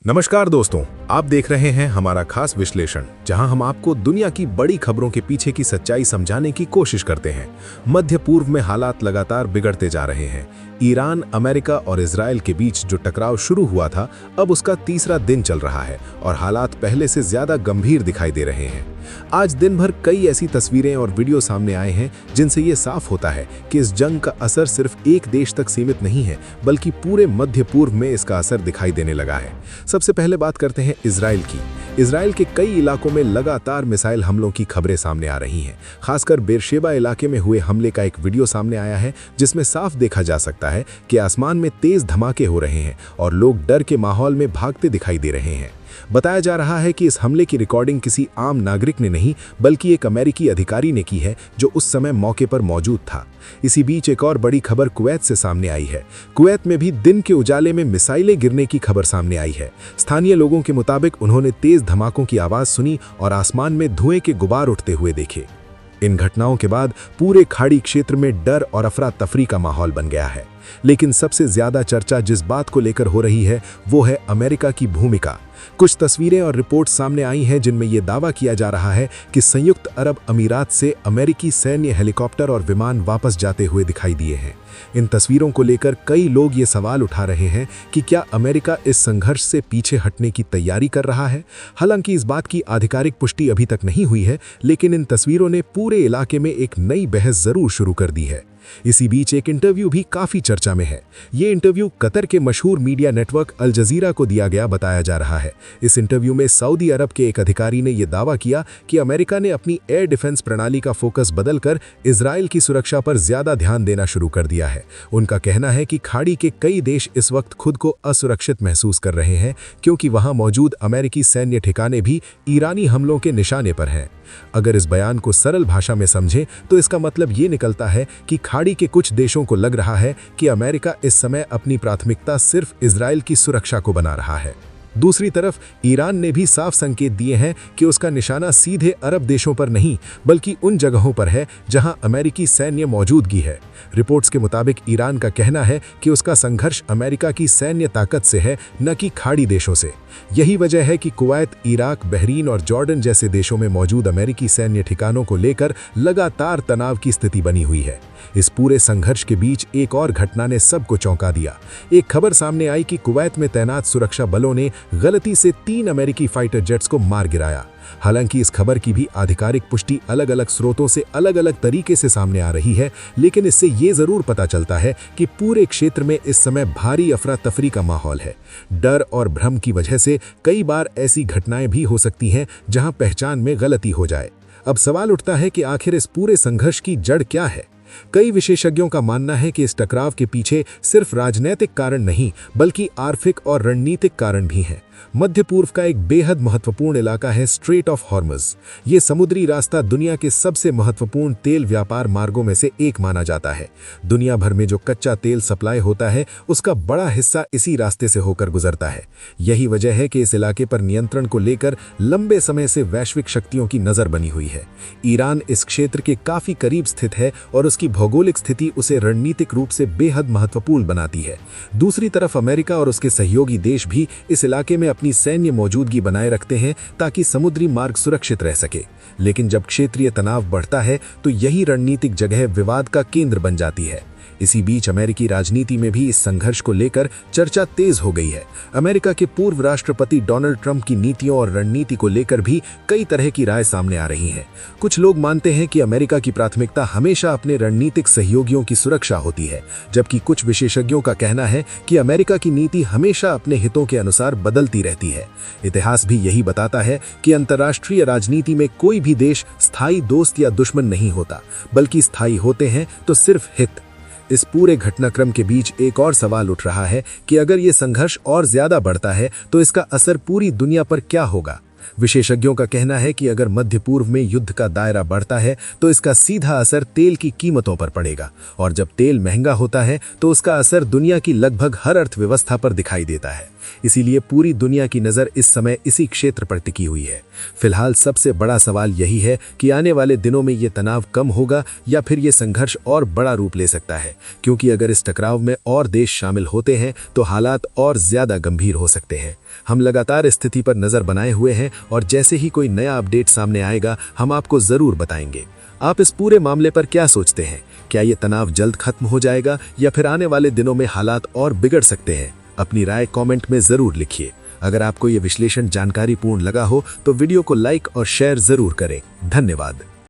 नमस्कार दोस्तों, आप देख रहे हैं हमारा खास विश्लेषण, जहां हम आपको दुनिया की बड़ी खबरों के पीछे की सच्चाई समझाने की कोशिश करते हैं। मध्य पूर्व में हालात लगातार बिगड़ते जा रहे हैं। ईरान, अमेरिका और इजराइल के बीच जो टकराव शुरू हुआ था, अब उसका तीसरा दिन चल रहा है और हालात पहले से ज्यादा गंभीर दिखाई दे रहे हैं। आज दिन भर कई ऐसी तस्वीरें और वीडियो सामने आए हैं जिनसे ये साफ होता है कि इस जंग का असर सिर्फ एक देश तक सीमित नहीं है, बल्कि पूरे मध्य पूर्व में इसका असर दिखाई देने लगा है। सबसे पहले बात करते हैं इजराइल की। इजराइल के कई इलाकों में लगातार मिसाइल हमलों की खबरें सामने आ रही हैं। खासकर बेरशेबा इलाके में हुए हमले का एक वीडियो सामने आया है, जिसमें साफ देखा जा सकता है कि आसमान में तेज धमाके हो रहे हैं और लोग डर के माहौल में भागते दिखाई दे रहे हैं। बताया जा रहा है कि इस हमले की रिकॉर्डिंग किसी आम नागरिक ने नहीं, बल्कि एक अमेरिकी अधिकारी ने की है, जो उस समय मौके पर मौजूद था। इसी बीच एक और बड़ी खबर कुवैत से सामने आई है। कुवैत में भी दिन के उजाले में मिसाइलें गिरने की खबर सामने आई है। स्थानीय लोगों के मुताबिक उन्होंने तेज धमाकों की आवाज सुनी और आसमान में धुएं के गुबार उठते हुए देखे। इन घटनाओं के बाद पूरे खाड़ी क्षेत्र में डर और अफरा तफरी का माहौल बन गया है। लेकिन सबसे ज्यादा चर्चा जिस बात को लेकर हो रही है, वो है अमेरिका की भूमिका। कुछ तस्वीरें और रिपोर्ट सामने आई हैं जिनमें यह दावा किया जा रहा है कि संयुक्त अरब अमीरात से अमेरिकी सैन्य हेलीकॉप्टर और विमान वापस जाते हुए दिखाई दिए हैं। इन तस्वीरों को लेकर कई लोग ये सवाल उठा रहे हैं कि क्या अमेरिका इस संघर्ष से पीछे हटने की तैयारी कर रहा है। हालांकि इस बात की आधिकारिक पुष्टि अभी तक नहीं हुई है, लेकिन इन तस्वीरों ने पूरे इलाके में एक नई बहस जरूर शुरू कर दी है। इसी बीच एक इंटरव्यू भी काफी चर्चा में है। ये इंटरव्यू कतर के मशहूर मीडिया नेटवर्क अल जजीरा को दिया गया बताया जा रहा है। इस इंटरव्यू में सऊदी अरब के एक अधिकारी ने यह दावा किया कि अमेरिका ने अपनी एयर डिफेंस प्रणाली का फोकस बदलकर इजराइल की सुरक्षा पर ज्यादा ध्यान देना शुरू कर दिया है। उनका कहना है कि खाड़ी के कई देश इस वक्त खुद को असुरक्षित महसूस कर रहे हैं, क्योंकि वहां मौजूद अमेरिकी सैन्य ठिकाने भी ईरानी हमलों के निशाने पर हैं। अगर इस बयान को सरल भाषा में समझें तो इसका मतलब ये निकलता है कि खाड़ी के कुछ देशों को लग रहा है कि अमेरिका इस समय अपनी प्राथमिकता सिर्फ इजराइल की सुरक्षा को बना रहा है। दूसरी तरफ ईरान ने भी साफ संकेत दिए हैं कि उसका निशाना सीधे अरब देशों पर नहीं, बल्कि उन जगहों पर है जहां अमेरिकी सैन्य मौजूदगी है। रिपोर्ट्स के मुताबिक ईरान का कहना है कि उसका संघर्ष अमेरिका की सैन्य ताकत से है, न कि खाड़ी देशों से। यही वजह है कि कुवैत, इराक, बहरीन और जॉर्डन जैसे देशों में मौजूद अमेरिकी सैन्य ठिकानों को लेकर लगातार तनाव की स्थिति बनी हुई है। इस पूरे संघर्ष के बीच एक और घटना ने सबको चौंका दिया। एक खबर सामने आई कि कुवैत में तैनात सुरक्षा बलों ने गलती से 3 अमेरिकी फाइटर जेट्स को मार गिराया। हालांकि इस खबर की भी आधिकारिक पुष्टि अलग अलग स्रोतों से अलग अलग तरीके से सामने आ रही है, लेकिन इससे ये जरूर पता चलता है कि पूरे क्षेत्र में इस समय भारी अफरा तफरी का माहौल है। डर और भ्रम की वजह से कई बार ऐसी घटनाएं भी हो सकती हैं जहां पहचान में गलती हो जाए। अब सवाल उठता है कि आखिर इस पूरे संघर्ष की जड़ क्या है। कई विशेषज्ञों का मानना है कि इस टकराव के पीछे सिर्फ राजनीतिक कारण नहीं, बल्कि आर्थिक और रणनीतिक कारण भी हैं। मध्य पूर्व का एक बेहद महत्वपूर्ण इलाका है स्ट्रेट ऑफ हॉर्मुज। ये समुद्री रास्ता दुनिया के सबसे महत्वपूर्ण तेल व्यापार मार्गों में से एक माना जाता है। दुनिया भर में जो कच्चा तेल सप्लाई होता है, उसका बड़ा हिस्सा इसी रास्ते से होकर गुजरता है। यही वजह है कि इस इलाके पर नियंत्रण को लेकर लंबे समय से वैश्विक शक्तियों की नजर बनी हुई है। ईरान इस क्षेत्र के काफी करीब स्थित है और उसकी भौगोलिक स्थिति उसे रणनीतिक रूप से बेहद महत्वपूर्ण बनाती है। दूसरी तरफ अमेरिका और उसके सहयोगी देश भी इस इलाके में अपनी सैन्य मौजूदगी बनाए रखते हैं ताकि समुद्री मार्ग सुरक्षित रह सके। लेकिन जब क्षेत्रीय तनाव बढ़ता है तो यही रणनीतिक जगह विवाद का केंद्र बन जाती है। इसी बीच अमेरिकी राजनीति में भी इस संघर्ष को लेकर चर्चा तेज हो गई है। अमेरिका के पूर्व राष्ट्रपति डोनाल्ड ट्रंप की नीतियों और रणनीति को लेकर भी कई तरह की राय सामने आ रही हैं। कुछ लोग मानते हैं कि अमेरिका की प्राथमिकता हमेशा अपने रणनीतिक सहयोगियों की सुरक्षा होती है, जबकि कुछ विशेषज्ञों का कहना है कि अमेरिका की नीति हमेशा अपने हितों के अनुसार बदलती रहती है। इतिहास भी यही बताता है कि अंतर्राष्ट्रीय राजनीति में कोई भी देश स्थायी दोस्त या दुश्मन नहीं होता, बल्कि स्थायी होते हैं तो सिर्फ हित। इस पूरे घटनाक्रम के बीच एक और सवाल उठ रहा है कि अगर ये संघर्ष और ज्यादा बढ़ता है तो इसका असर पूरी दुनिया पर क्या होगा। विशेषज्ञों का कहना है कि अगर मध्य पूर्व में युद्ध का दायरा बढ़ता है तो इसका सीधा असर तेल की कीमतों पर पड़ेगा, और जब तेल महंगा होता है तो उसका असर दुनिया की लगभग हर अर्थव्यवस्था पर दिखाई देता है। इसीलिए पूरी दुनिया की नज़र इस समय इसी क्षेत्र पर टिकी हुई है। फिलहाल सबसे बड़ा सवाल यही है कि आने वाले दिनों में ये तनाव कम होगा या फिर ये संघर्ष और बड़ा रूप ले सकता है, क्योंकि अगर इस टकराव में और देश शामिल होते हैं तो हालात और ज्यादा गंभीर हो सकते हैं। हम लगातार स्थिति पर नजर बनाए हुए हैं और जैसे ही कोई नया अपडेट सामने आएगा हम आपको जरूर बताएंगे। आप इस पूरे मामले पर क्या सोचते हैं? क्या ये तनाव जल्द खत्म हो जाएगा या फिर आने वाले दिनों में हालात और बिगड़ सकते हैं? अपनी राय कमेंट में जरूर लिखिए। अगर आपको ये विश्लेषण जानकारीपूर्ण लगा हो तो वीडियो को लाइक और शेयर जरूर करें। धन्यवाद।